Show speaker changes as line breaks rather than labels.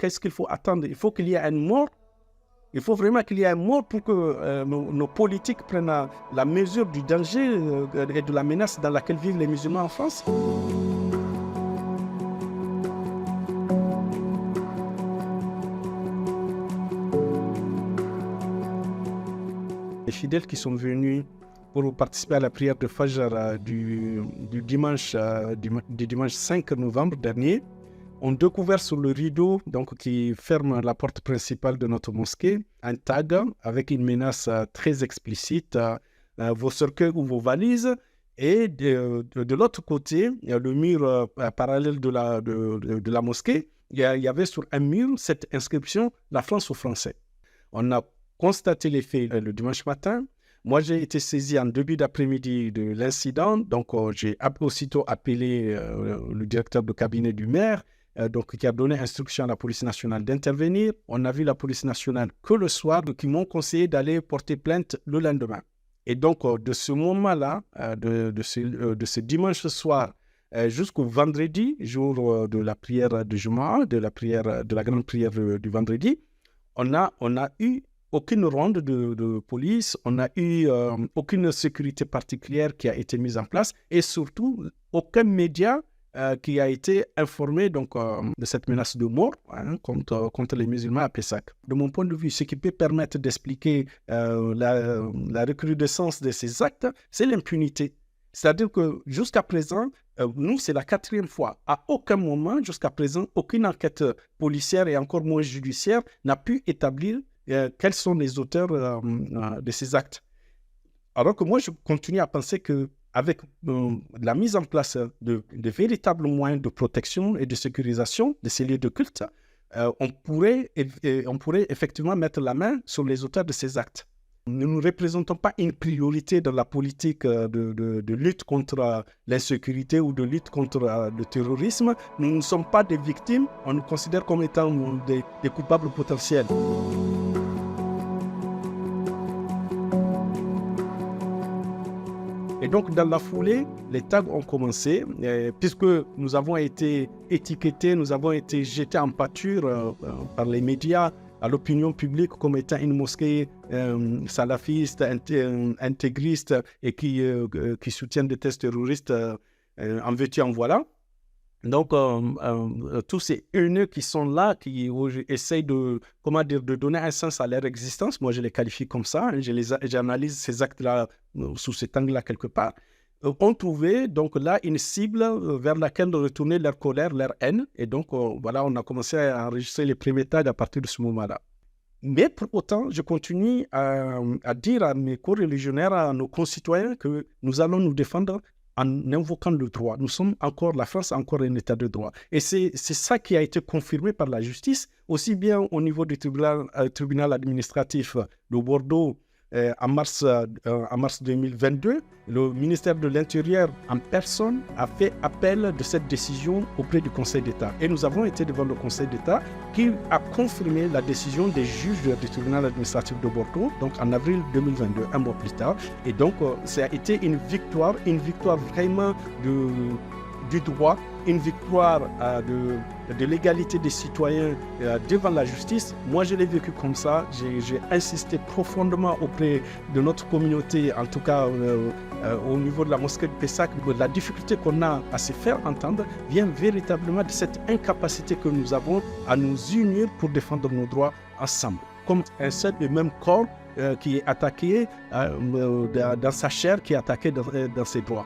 qu'est-ce qu'il faut attendre? Il faut qu'il y ait un mort. Il faut vraiment qu'il y ait un mort pour que nos politiques prennent la mesure du danger et de la menace dans laquelle vivent les musulmans en France. Les fidèles qui sont venus pour participer à la prière de Fajr du dimanche 5 novembre dernier ont découvert sur le rideau qui ferme la porte principale de notre mosquée un tag avec une menace très explicite, vos cercueils ou vos valises. Et de l'autre côté, il y a le mur parallèle de la mosquée. Il y avait sur un mur cette inscription « La France aux Français ». On a constaté les faits le dimanche matin. Moi, j'ai été saisi en début d'après-midi de l'incident. Donc, j'ai aussitôt appelé le directeur de cabinet du maire, qui a donné instruction à la police nationale d'intervenir. On n'a vu la police nationale que le soir, qui m'ont conseillé d'aller porter plainte le lendemain. Et donc, de ce moment-là, de ce dimanche soir jusqu'au vendredi, jour de la prière de Jumu'ah, de la grande prière du vendredi, on n'a eu aucune ronde de police, on n'a eu aucune sécurité particulière qui a été mise en place et surtout aucun média qui a été informé de cette menace de mort contre les musulmans à Pessac. De mon point de vue, ce qui peut permettre d'expliquer la recrudescence de ces actes, c'est l'impunité. C'est-à-dire que jusqu'à présent, nous, c'est la 4e fois. À aucun moment, jusqu'à présent, aucune enquête policière et encore moins judiciaire n'a pu établir quels sont les auteurs de ces actes. Alors que moi, je continue à penser qu'avec la mise en place de véritables moyens de protection et de sécurisation de ces lieux de culte, on pourrait effectivement mettre la main sur les auteurs de ces actes. Nous ne représentons pas une priorité dans la politique de lutte contre l'insécurité ou de lutte contre le terrorisme. Nous ne sommes pas des victimes, on nous considère comme étant des coupables potentiels. Et donc, dans la foulée, les tags ont commencé, puisque nous avons été étiquetés, nous avons été jetés en pâture par les médias à l'opinion publique comme étant une mosquée salafiste, intégriste et qui soutient des thèses terroristes en veux-tu, en voilà. Donc, tous ces haineux qui sont là, qui essayent de donner un sens à leur existence, moi je les qualifie comme ça, j'analyse ces actes-là sous cet angle-là quelque part, ont trouvé donc là une cible vers laquelle retourner leur colère, leur haine. Et donc, voilà, on a commencé à enregistrer les premiers tags à partir de ce moment-là. Mais pour autant, je continue à dire à mes co-religionnaires, à nos concitoyens, que nous allons nous défendre en invoquant le droit. La France a encore un état de droit. Et c'est ça qui a été confirmé par la justice, aussi bien au niveau du tribunal administratif de Bordeaux en mars 2022. Le ministère de l'Intérieur en personne a fait appel de cette décision auprès du Conseil d'État. Et nous avons été devant le Conseil d'État qui a confirmé la décision des juges du tribunal administratif de Bordeaux, donc en avril 2022, un mois plus tard. Et donc, ça a été une victoire vraiment du droit, une victoire de l'égalité des citoyens devant la justice. Moi, je l'ai vécu comme ça. J'ai insisté profondément auprès de notre communauté, en tout cas au niveau de la mosquée de Pessac. La difficulté qu'on a à se faire entendre vient véritablement de cette incapacité que nous avons à nous unir pour défendre nos droits ensemble, comme un seul et même corps qui est attaqué dans sa chair, qui est attaqué dans ses droits.